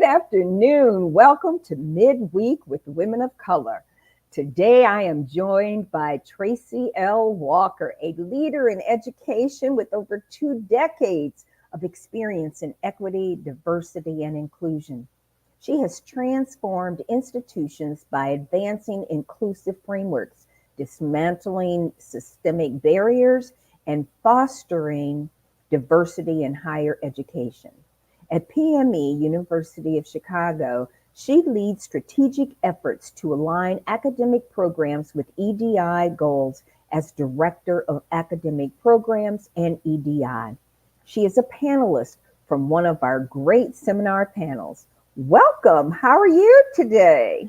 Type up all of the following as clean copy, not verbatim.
afternoon. Welcome to Midweek with Women of Color. Today I am joined by Tracy L. Walker, a leader in education with over 2 decades of experience in equity, diversity, and inclusion. She has transformed institutions by advancing inclusive frameworks, dismantling systemic barriers, and fostering diversity in higher education. At PME, University of Chicago, she leads strategic efforts to align academic programs with EDI goals as Director of Academic Programs and EDI. She is a panelist from one of our great seminar panels. Welcome. How are you today?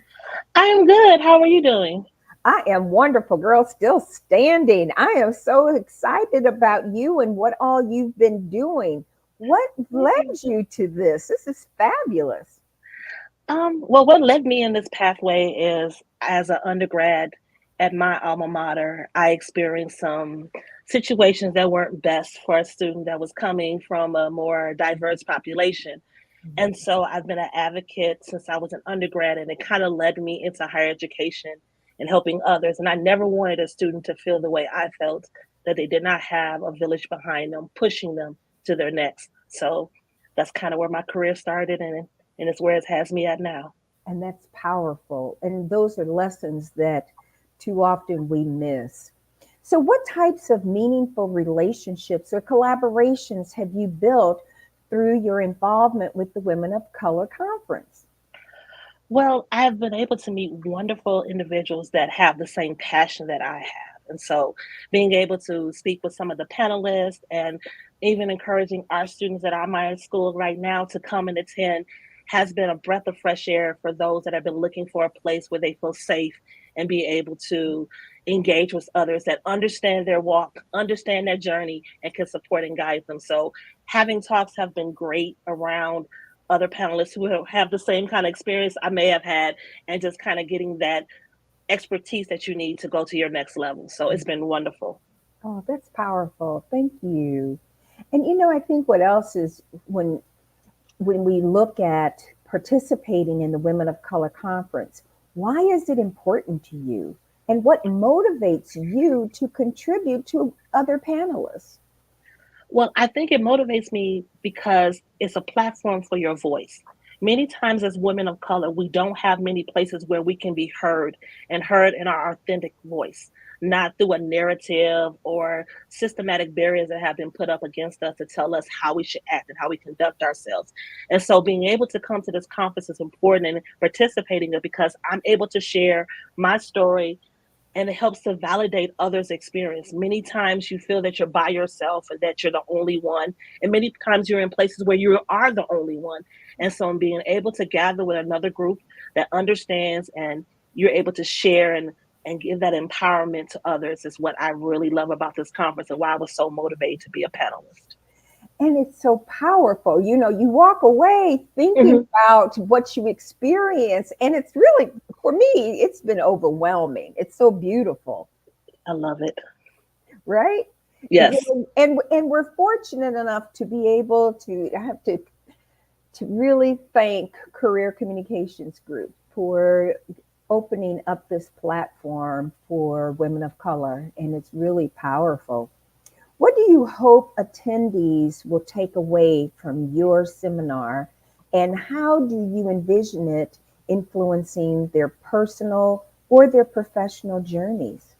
I am good. How are you doing? I am wonderful, girl, still standing. I am so excited about you and what all you've been doing. What led you to this? This is fabulous. Well, what led me in this pathway is as an undergrad at my alma mater, I experienced some situations that weren't best for a student that was coming from a more diverse population. And so I've been an advocate since I was an undergrad, and it kind of led me into higher education and helping others. And I never wanted a student to feel the way I felt, that they did not have a village behind them, pushing them to their next. So that's kind of where my career started, and it's where it has me at now. And that's powerful. And those are lessons that too often we miss. So, what types of meaningful relationships or collaborations have you built through your involvement with the Women of Color Conference? Well, I've been able to meet wonderful individuals that have the same passion that I have. And so being able to speak with some of the panelists and even encouraging our students that are at my school right now to come and attend has been a breath of fresh air for those that have been looking for a place where they feel safe and be able to engage with others that understand their walk, understand their journey, and can support and guide them. So having talks have been great around other panelists who have the same kind of experience I may have had, and just kind of getting that expertise that you need to go to your next level. So it's been wonderful. Oh, that's powerful. Thank you. And I think what else is when we look at participating in the Women of Color Conference, why is it important to you? And what motivates you to contribute to other panelists? Well, I think it motivates me because it's a platform for your voice. Many times, as women of color, we don't have many places where we can be heard and heard in our authentic voice, not through a narrative or systematic barriers that have been put up against us to tell us how we should act and how we conduct ourselves. And so, being able to come to this conference is important and participating in it because I'm able to share my story and it helps to validate others' experience. Many times you feel that you're by yourself and that you're the only one. And many times you're in places where you are the only one. And so being able to gather with another group that understands and you're able to share and give that empowerment to others is what I really love about this conference and why I was so motivated to be a panelist. And it's so powerful. You walk away thinking Hmm. about what you experience, and it's really, for me, it's been overwhelming. It's so beautiful, I love it. right? Yes. And we're fortunate enough to be able to have to really thank Career Communications Group for opening up this platform for women of color, and it's really powerful. What do you hope attendees will take away from your seminar, and how do you envision it influencing their personal or their professional journeys?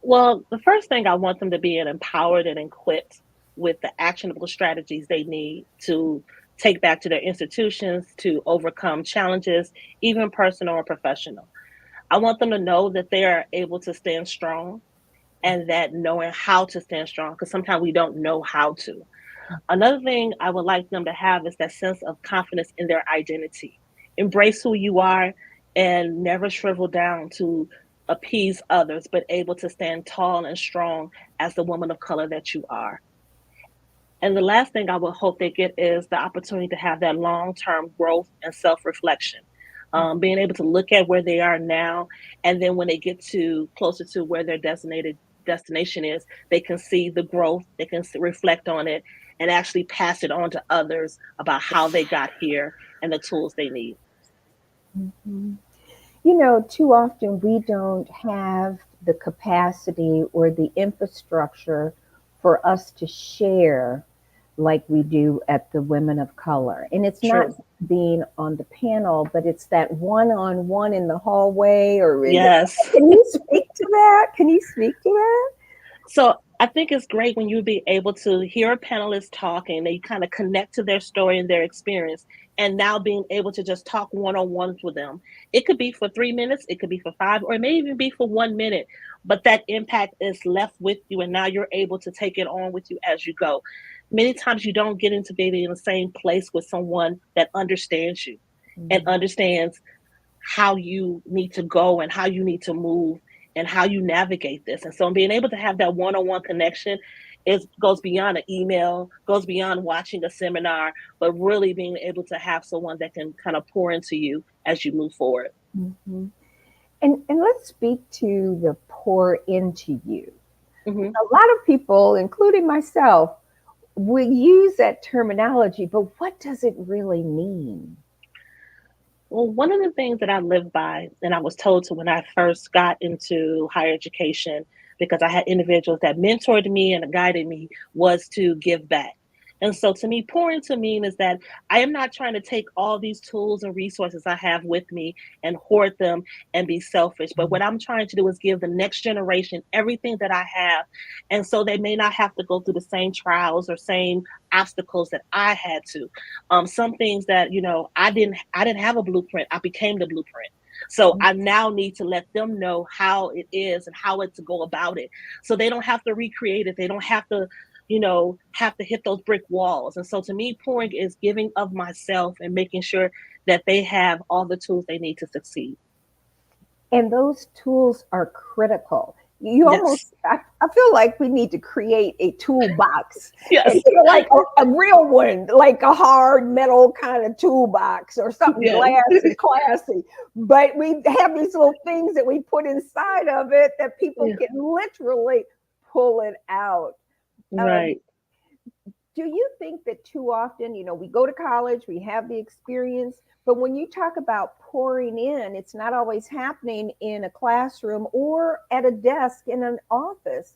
Well, the first thing I want them to be empowered and equipped with the actionable strategies they need to take back to their institutions to overcome challenges, even personal or professional. I want them to know that they are able to stand strong and that knowing how to stand strong, because sometimes we don't know how to. Another thing I would like them to have is that sense of confidence in their identity. Embrace who you are and never shrivel down to appease others, but able to stand tall and strong as the woman of color that you are. And the last thing I would hope they get is the opportunity to have that long term growth and self reflection. Being able to look at where they are now, and then when they get to closer to where their designated destination is, they can see the growth, reflect on it, and actually pass it on to others about how they got here and the tools they need. Mhm. You know, too often we don't have the capacity or the infrastructure for us to share like we do at the Women of Color. And it's not True. being on the panel, but it's that one on one in the hallway or in the. Yes. Can you speak to that? Can you speak to that? So I think it's great when you be able to hear a panelist talking, they kind of connect to their story and their experience, and now being able to just talk one on one with them. It could be for 3 minutes, it could be for five, or it may even be for 1 minute, but that impact is left with you, and now you're able to take it on with you as you go. Many times you don't get into being in the same place with someone that understands you and Mhm. understands how you need to go and how you need to move and how you navigate this. And so being able to have that one-on-one connection is goes beyond an email, goes beyond watching a seminar, but really being able to have someone that can kind of pour into you as you move forward. Mhm. And let's speak to the pour into you. Hmm. A lot of people, including myself, we use that terminology, but what does it really mean? Well, one of the things that I live by, and I was told to when I first got into higher education, because I had individuals that mentored me and guided me, was to give back. And so to me, pouring to mean is that I am not trying to take all these tools and resources I have with me and hoard them and be selfish. But what I'm trying to do is give the next generation everything that I have. And so they may not have to go through the same trials or same obstacles that I had to. Some things that I didn't have a blueprint. I became the blueprint. So I now need to let them know how it is and how it to go about it, so they don't have to recreate it. They don't have to have to hit those brick walls. And so to me, pouring is giving of myself and making sure that they have all the tools they need to succeed. And those tools are critical. You Yes. almost, I feel like we need to create a toolbox and Yes. like a real one, like a hard metal kind of toolbox or something Yes. glass and classy. But we have these little things that we put inside of it that people Yeah. can literally pull it out. Um, Right. do you think that too often, we go to college, we have the experience, but when you talk about pouring in, it's not always happening in a classroom or at a desk in an office.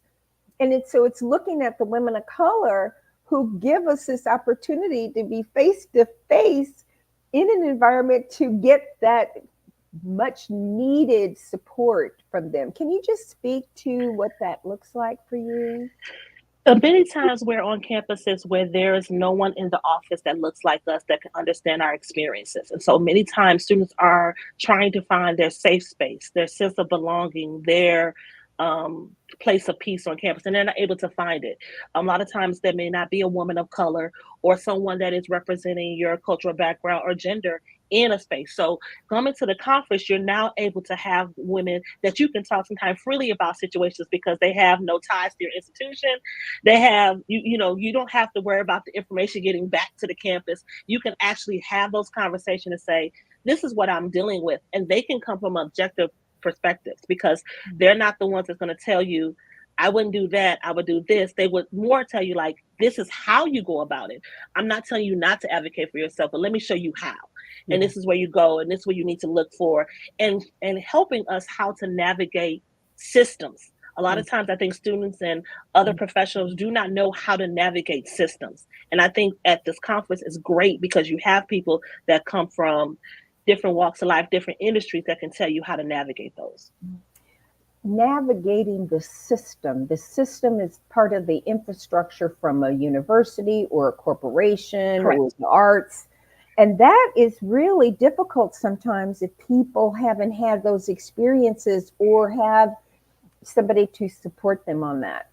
And it's looking at the women of color who give us this opportunity to be face to face in an environment to get that much needed support from them. Can you just speak to what that looks like for you? Many times we're on campuses where there is no one in the office that looks like us that can understand our experiences. And so many times students are trying to find their safe space, their sense of belonging, their place of peace on campus, and they're not able to find it. A lot of times there may not be a woman of color or someone that is representing your cultural background or gender in a space. So coming to the conference, you're now able to have women that you can talk sometimes freely about situations because they have no ties to your institution. They have you don't have to worry about the information getting back to the campus. You can actually have those conversations and say, this is what I'm dealing with, and they can come from objective perspectives because they're not the ones that's going to tell you, I wouldn't do that, I would do this. They would more tell you, like, this is how you go about it. I'm not telling you not to advocate for yourself, but let me show you how. And Yeah. this is where you go, and this is where you need to look for, and helping us how to navigate systems. A lot of times I think students and other professionals do not know how to navigate systems. And I think at this conference is great because you have people that come from different walks of life, different industries that can tell you how to navigate those. Navigating the system. The system is part of the infrastructure from a university or a corporation or Correct. the arts. And that is really difficult sometimes if people haven't had those experiences or have somebody to support them on that.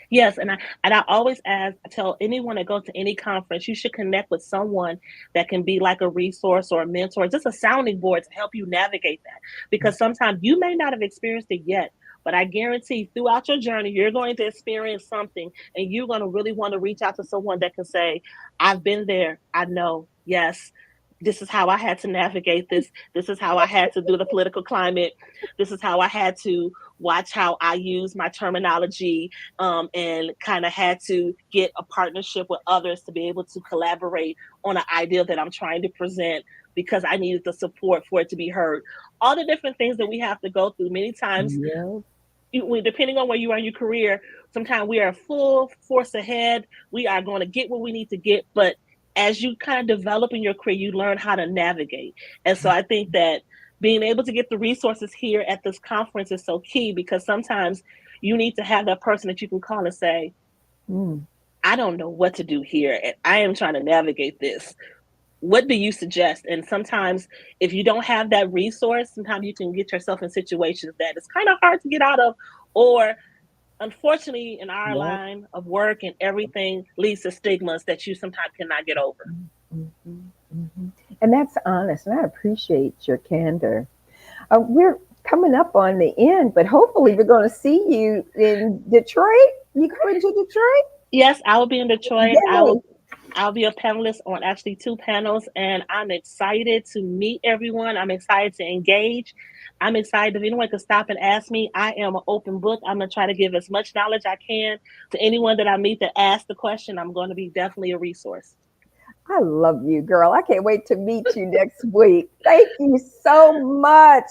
Yes, and I always tell anyone that goes to any conference, you should connect with someone that can be like a resource or a mentor, just a sounding board to help you navigate that. Because sometimes you may not have experienced it yet, but I guarantee throughout your journey, you're going to experience something, and you're going to really want to reach out to someone that can say, "I've been there. I know. Yes." This is how I had to navigate this. This is how I had to do the political climate. This is how I had to watch how I use my terminology, and kind of had to get a partnership with others to be able to collaborate on an idea that I'm trying to present because I needed the support for it to be heard. All the different things that we have to go through. Many times, Yeah. depending on where you are in your career, sometimes we are full force ahead. We are going to get what we need to get, but as you kind of develop in your career, you learn how to navigate. And so I think that being able to get the resources here at this conference is so key, because sometimes you need to have that person that you can call and say, I don't know what to do here, and I am trying to navigate this. What do you suggest? And sometimes if you don't have that resource, sometimes you can get yourself in situations that it's kind of hard to get out of, or unfortunately in our line of work and everything leads to stigmas that you sometimes cannot get over. And that's honest, and I appreciate your candor. We're coming up on the end, but hopefully we're going to see you in Detroit. You coming to Detroit? Yes, I will be in Detroit. Yay. I'll be a panelist on actually 2 panels, and I'm excited to meet everyone. I'm excited to engage. I'm excited if anyone could stop and ask me. I am an open book. I'm going to try to give as much knowledge I can to anyone that I meet that asks the question. I'm going to be definitely a resource. I love you, girl. I can't wait to meet you next week. Thank you so much.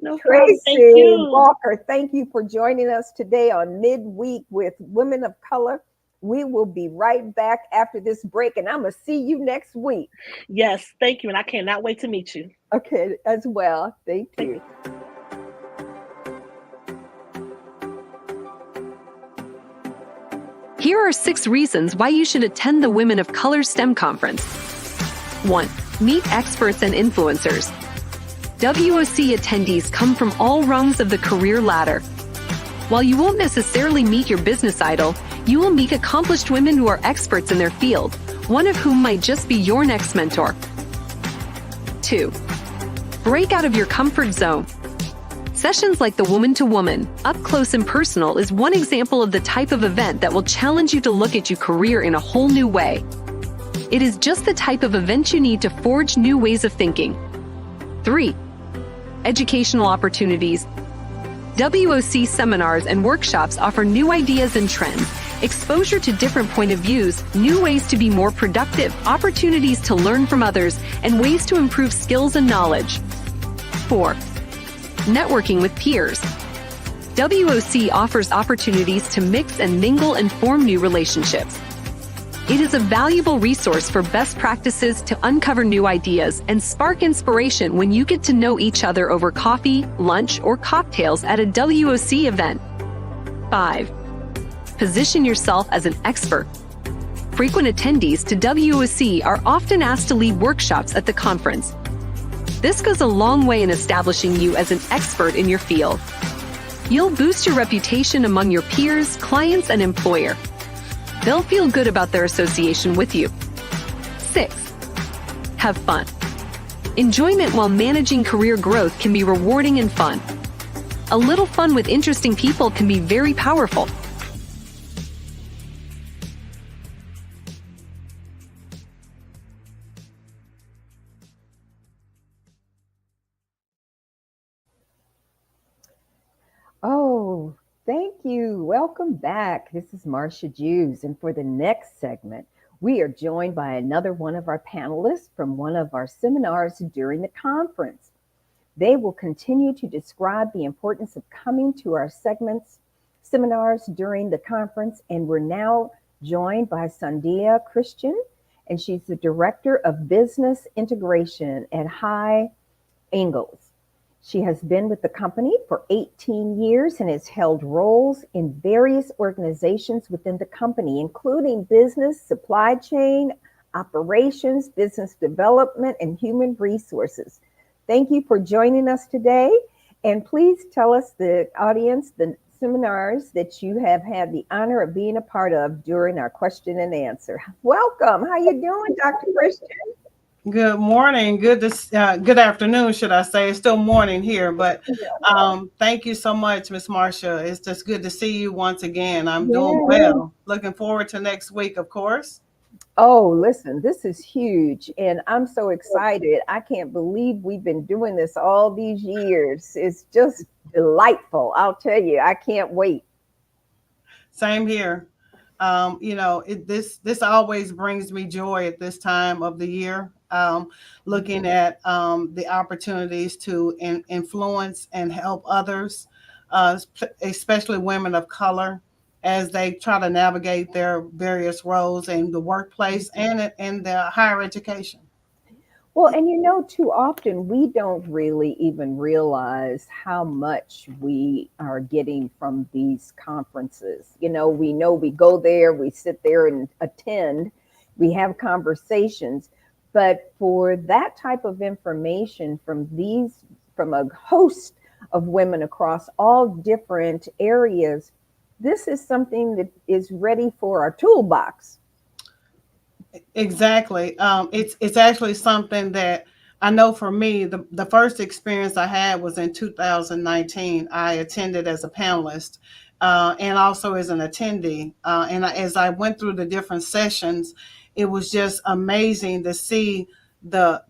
No Tracy Thank you. Walker, thank you for joining us today on Midweek with Women of Color. We will be right back after this break, and I'm going to see you next week. Yes, thank you. And I cannot wait to meet you. Okay, as well. Thank you. Here are 6 reasons why you should attend the Women of Color STEM Conference. 1. Meet experts and influencers. WOC attendees come from all rungs of the career ladder. While you won't necessarily meet your business idol, you will meet accomplished women who are experts in their field, one of whom might just be your next mentor. 2. Break out of your comfort zone. Sessions like the Woman to Woman, Up Close and Personal is one example of the type of event that will challenge you to look at your career in a whole new way. It is just the type of event you need to forge new ways of thinking. 3. Educational opportunities. WOC seminars and workshops offer new ideas and trends, exposure to different point of views, new ways to be more productive, opportunities to learn from others, and ways to improve skills and knowledge. 4. Networking with peers. WOC offers opportunities to mix and mingle and form new relationships. It is a valuable resource for best practices to uncover new ideas and spark inspiration when you get to know each other over coffee, lunch, or cocktails at a WOC event. 5. Position yourself as an expert. Frequent attendees to WOC are often asked to lead workshops at the conference. This goes a long way in establishing you as an expert in your field. You'll boost your reputation among your peers, clients, and employer. They'll feel good about their association with you. 6. Have fun. Enjoyment while managing career growth can be rewarding and fun. A little fun with interesting people can be very powerful. Oh, thank you. Welcome back. This is Marcia Jews. And for the next segment, we are joined by another one of our panelists from one of our seminars during the conference. They will continue to describe the importance of coming to our seminars during the conference. And we're now joined by Sandia Christian, and she's the Director of Business Integration at High Angles. She has been with the company for 18 years and has held roles in various organizations within the company, including business, supply chain, operations, business development, and human resources. Thank you for joining us today. And please tell us, the audience, the seminars that you have had the honor of being a part of during our question and answer. Welcome. How you doing, Dr. Christian? Good morning. Good afternoon, should I say. It's still morning here, but thank you so much, Miss Marcia. It's just good to see you once again. I'm doing well. Looking forward to next week, of course. Oh, listen, this is huge, and I'm so excited. I can't believe we've been doing this all these years. It's just delightful. I'll tell you, I can't wait. Same here. This always brings me joy at this time of the year. Looking at the opportunities to influence and help others, especially women of color, as they try to navigate their various roles in the workplace and in their higher education. Well, and too often we don't really even realize how much we are getting from these conferences. We know we go there, we sit there and attend, we have conversations, but for that type of information from a host of women across all different areas, this is something that is ready for our toolbox. Exactly. It's actually something that I know for me, the first experience I had was in 2019. I attended as a panelist and also as an attendee. As I went through the different sessions, it was just amazing to see the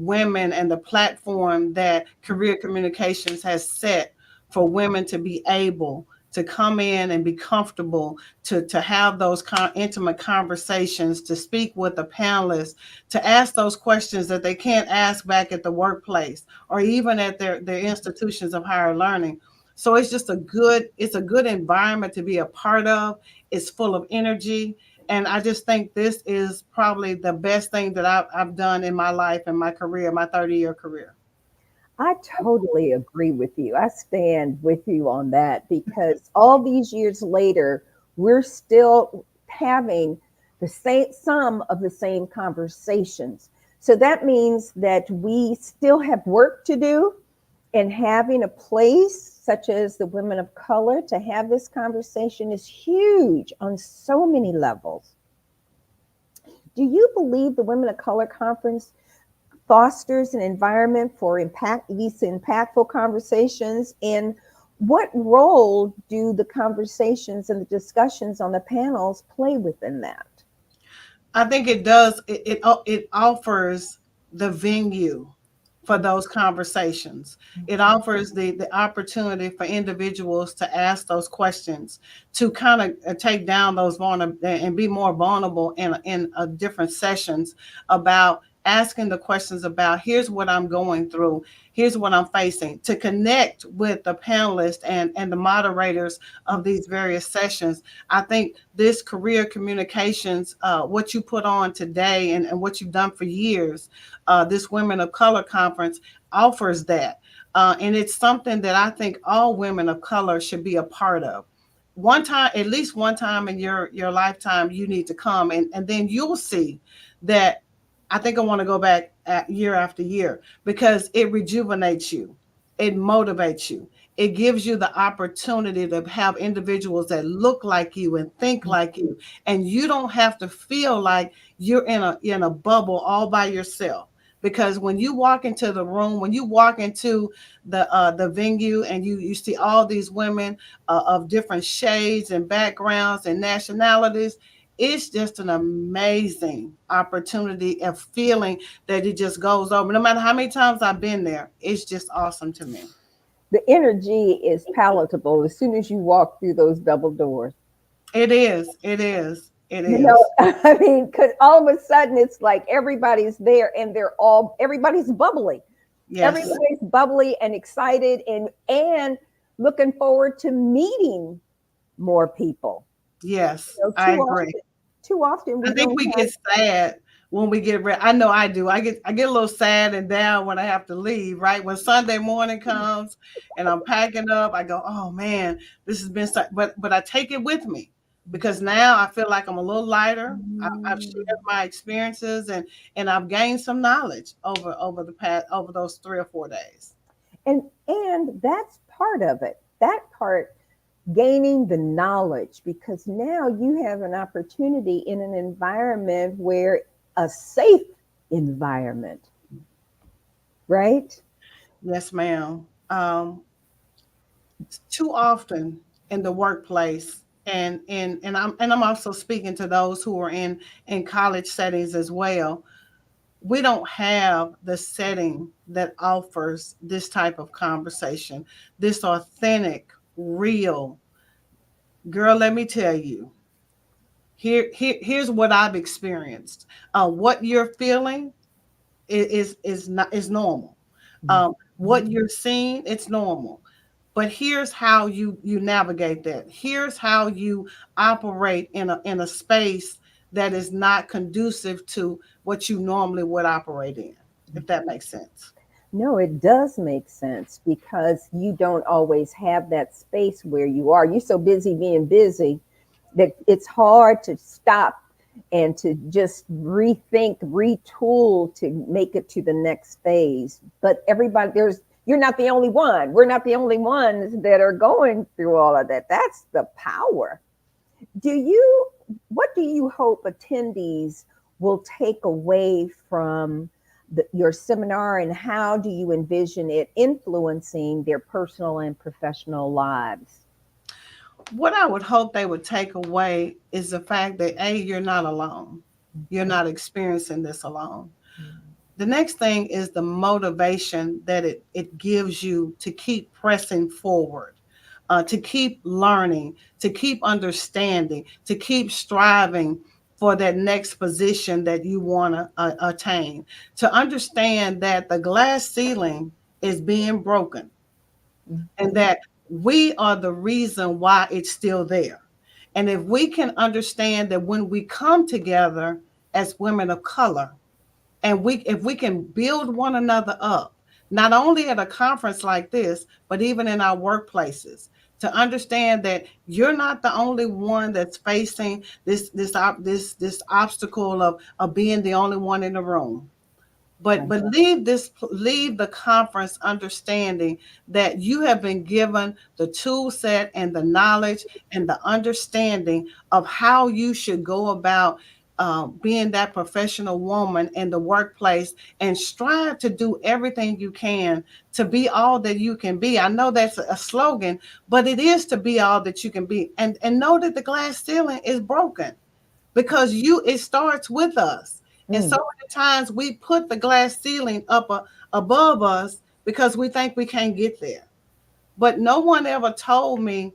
women and the platform that Career Communications has set for women to be able to come in and be comfortable to have those intimate conversations, to speak with the panelists, to ask those questions that they can't ask back at the workplace or even at their institutions of higher learning. So it's a good environment to be a part of. It's full of energy. And I just think this is probably the best thing that I've done in my life and my career, my 30-year career. I totally agree with you. I stand with you on that because all these years later, we're still having some of the same conversations. So that means that we still have work to do, and having a place such as the Women of Color to have this conversation is huge on so many levels. Do you believe the Women of Color Conference fosters an environment for these impactful conversations? And what role do the conversations and the discussions on the panels play within that? I think it does. It offers the venue for those conversations. It offers the opportunity for individuals to ask those questions, to kind of take down those vulnerable and be more vulnerable in different sessions about asking the questions about here's what I'm going through, here's what I'm facing, to connect with the panelists and the moderators of these various sessions. I think this Career Communications, what you put on today and what you've done for years, this Women of Color Conference offers that. And it's something that I think all women of color should be a part of. One time, at least one time in your lifetime, you need to come, and then you'll see that. I think I want to go back year after year because it rejuvenates you, it motivates you, it gives you the opportunity to have individuals that look like you and think like you, and you don't have to feel like you're in a bubble all by yourself. Because when you walk into the room, when you walk into the venue, and you see all these women of different shades and backgrounds and nationalities, it's just an amazing opportunity and feeling that it just goes over. No matter how many times I've been there, it's just awesome to me. The energy is palatable as soon as you walk through those double doors. It is. It is. It You is. know, I mean, because all of a sudden it's like everybody's there and everybody's bubbly. Yes. Everybody's bubbly and excited and looking forward to meeting more people. Yes. You know, I agree. too often we I think don't we have. get sad when we get ready. I know I do. I get a little sad and down when I have to leave, right? When Sunday morning comes and I'm packing up, I go, "Oh man, this has been so," but I take it with me because now I feel like I'm a little lighter. I've shared my experiences and I've gained some knowledge over those 3 or 4 days. And that's part of it. That part, gaining the knowledge, because now you have an opportunity in an environment where a safe environment, right? Yes, ma'am. Too often in the workplace, I'm also speaking to those who are in college settings as well. We don't have the setting that offers this type of conversation, this authentic, real. Girl, let me tell you, here's what I've experienced. What you're feeling is normal. What you're seeing, it's normal. But here's how you navigate that. Here's how you operate in a space that is not conducive to what you normally would operate in, if that makes sense. No, it does make sense because you don't always have that space where you are. You're so busy being busy that it's hard to stop and to just rethink, retool to make it to the next phase. But everybody, you're not the only one. We're not the only ones that are going through all of that. That's the power. What do you hope attendees will take away from your seminar, and how do you envision it influencing their personal and professional lives? What I would hope they would take away is the fact that, A, you're not alone. You're not experiencing this alone. The next thing is the motivation that it gives you to keep pressing forward, to keep learning, to keep understanding, to keep striving for that next position that you want to attain, to understand that the glass ceiling is being broken and that we are the reason why it's still there. And if we can understand that when we come together as women of color, and if we can build one another up, not only at a conference like this, but even in our workplaces, to understand that you're not the only one that's facing this obstacle of being the only one in the room. But leave the conference understanding that you have been given the tool set and the knowledge and the understanding of how you should go about being that professional woman in the workplace, and strive to do everything you can to be all that you can be. I know that's a slogan, but it is to be all that you can be, and know that the glass ceiling is broken because it starts with us. And so many times we put the glass ceiling up above us because we think we can't get there. But no one ever told me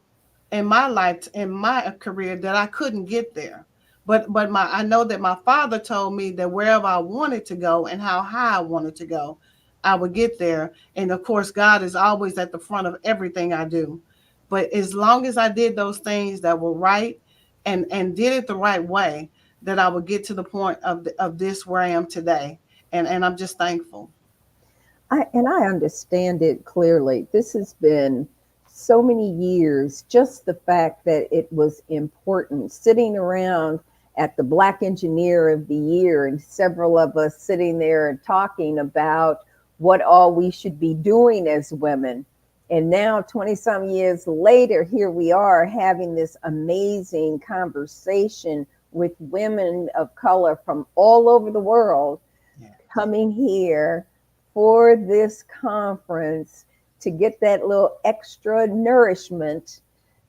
in my life, in my career, that I couldn't get there. But I know that my father told me that wherever I wanted to go and how high I wanted to go, I would get there. And of course, God is always at the front of everything I do. But as long as I did those things that were right and did it the right way, that I would get to the point of this where I am today. And I'm just thankful. I understand it clearly. This has been so many years, just the fact that it was important, sitting around at the Black Engineer of the Year, and several of us sitting there and talking about what all we should be doing as women. And now 20 some years later, here we are having this amazing conversation with women of color from all over the world coming here for this conference to get that little extra nourishment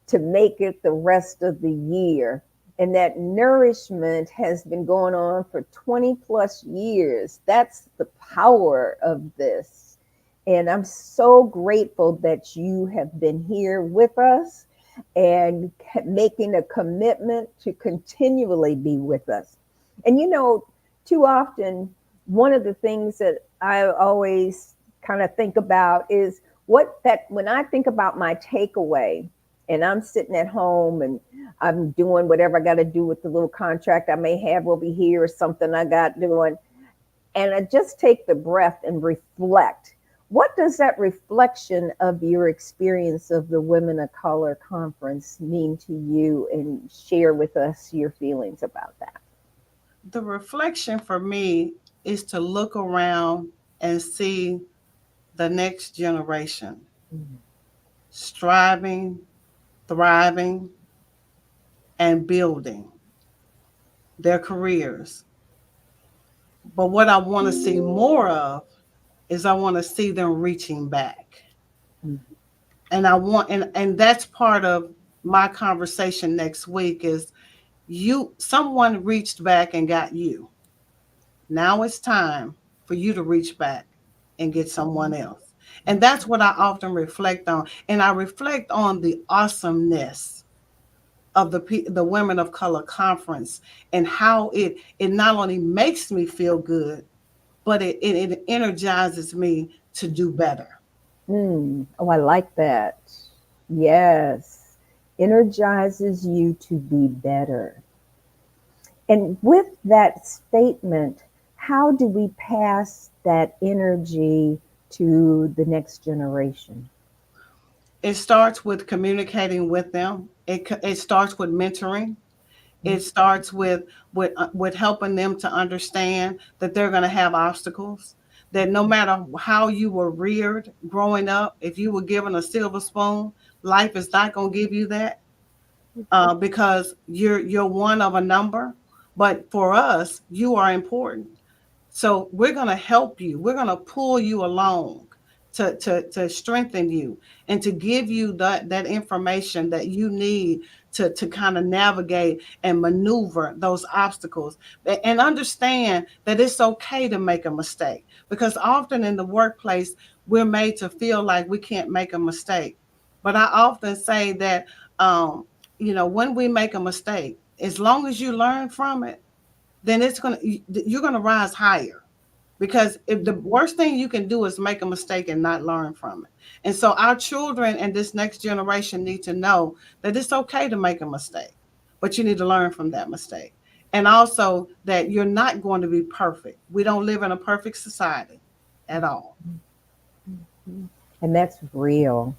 to make it the rest of the year. And that nourishment has been going on for 20 plus years. That's the power of this. And I'm so grateful that you have been here with us and making a commitment to continually be with us. And too often, one of the things that I always kind of think about is when I think about my takeaway, and I'm sitting at home and I'm doing whatever I got to do with the little contract I may have over here or something I got doing, and I just take the breath and reflect. What does that reflection of your experience of the Women of Color Conference mean to you, and share with us your feelings about that? The reflection for me is to look around and see the next generation striving, thriving, and building their careers. But what I want to see more of is I want to see them reaching back. And I want, and that's part of my conversation next week is someone reached back and got you. Now it's time for you to reach back and get someone else. And that's what I often reflect on. And I reflect on the awesomeness of the Women of Color Conference and how it not only makes me feel good, but it energizes me to do better. Oh, I like that. Yes. Energizes you to be better. And with that statement, how do we pass that energy to the next generation? It starts with communicating with them. It starts with mentoring. It starts with helping them to understand that they're going to have obstacles. That no matter how you were reared growing up, if you were given a silver spoon, life is not going to give you that because you're one of a number. But for us, you are important. So we're going to help you. We're going to pull you along to strengthen you and to give you that information that you need to kind of navigate and maneuver those obstacles and understand that it's okay to make a mistake, because often in the workplace, we're made to feel like we can't make a mistake. But I often say that, when we make a mistake, as long as you learn from it, then you're going to rise higher. Because if the worst thing you can do is make a mistake and not learn from it. And so our children and this next generation need to know that it's okay to make a mistake, but you need to learn from that mistake. And also that you're not going to be perfect. We don't live in a perfect society at all. And that's real.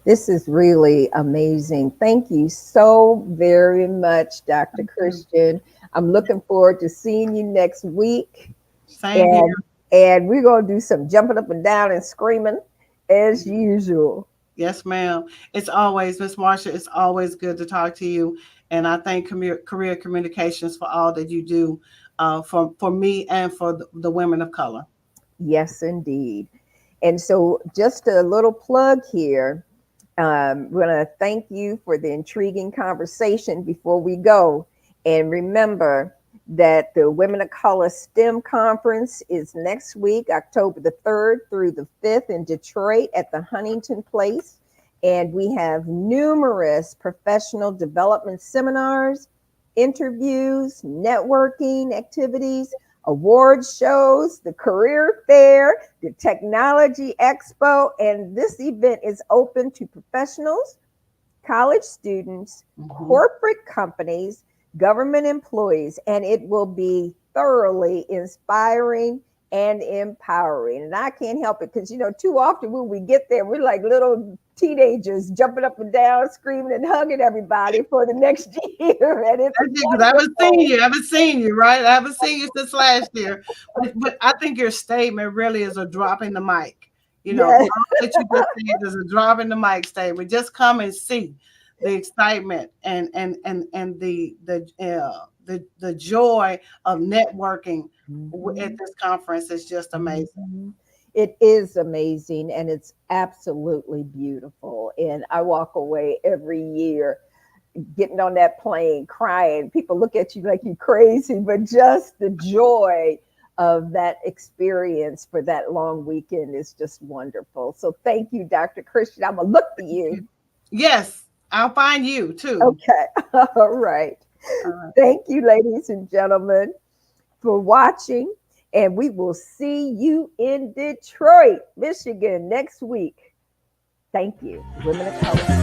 This is really amazing. Thank you so very much, Dr. Christian. I'm looking forward to seeing you next week. Same here. And we're going to do some jumping up and down and screaming as usual. Yes, ma'am. It's always, Miss Marsha, it's always good to talk to you. And I thank Career Communications for all that you do for me and for the women of color. Yes, indeed. And so just a little plug here. We're going to thank you for the intriguing conversation before we go. And remember that the Women of Color STEM Conference is next week, October the 3rd through the 5th in Detroit at the Huntington Place. And we have numerous professional development seminars, interviews, networking activities, award shows, the career fair, the technology expo. And this event is open to professionals, college students, corporate companies, government employees, and it will be thoroughly inspiring and empowering. And I can't help it because, too often when we get there, we're like little teenagers jumping up and down, screaming and hugging everybody for the next year. And it's because I haven't seen you, right? I haven't seen you since last year. But I think your statement really is a drop in the mic. All that you just said is a drop in the mic statement. Just come and see the excitement and the joy of networking at this conference is just amazing. It is amazing, and it's absolutely beautiful. And I walk away every year getting on that plane crying. People look at you like you're crazy, but just the joy of that experience for that long weekend is just wonderful. So thank you, Dr. Christian. I'm going to look for you. Yes, I'll find you too. Okay. All right. Thank you, ladies and gentlemen, for watching. And we will see you in Detroit, Michigan next week. Thank you, Women of Color.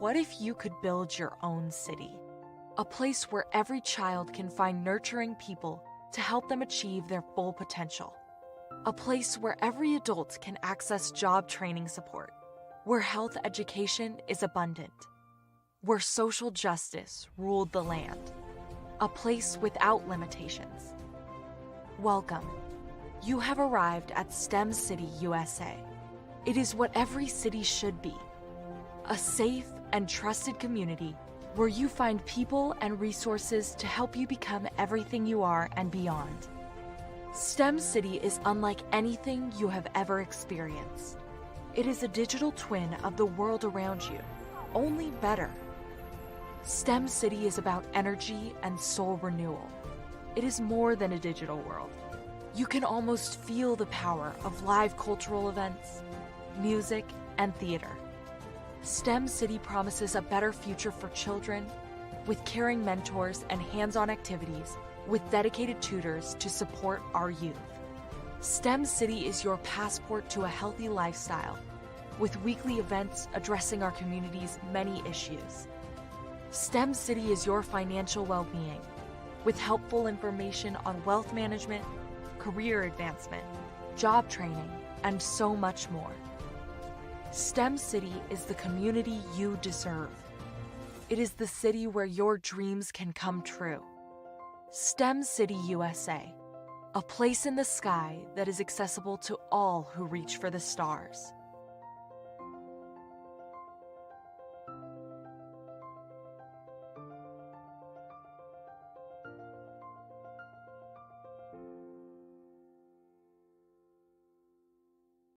What if you could build your own city? A place where every child can find nurturing people to help them achieve their full potential. A place where every adult can access job training support, where health education is abundant, where social justice ruled the land, a place without limitations. Welcome. You have arrived at STEM City, USA. It is what every city should be, a safe and trusted community where you find people and resources to help you become everything you are and beyond. STEM City is unlike anything you have ever experienced. It is a digital twin of the world around you, only better. STEM City is about energy and soul renewal. It is more than a digital world. You can almost feel the power of live cultural events, music, and theater. STEM City promises a better future for children with caring mentors and hands-on activities with dedicated tutors to support our youth. STEM City is your passport to a healthy lifestyle with weekly events addressing our community's many issues. STEM City is your financial well-being with helpful information on wealth management, career advancement, job training, and so much more. STEM City is the community you deserve. It is the city where your dreams can come true. STEM City USA, a place in the sky that is accessible to all who reach for the stars.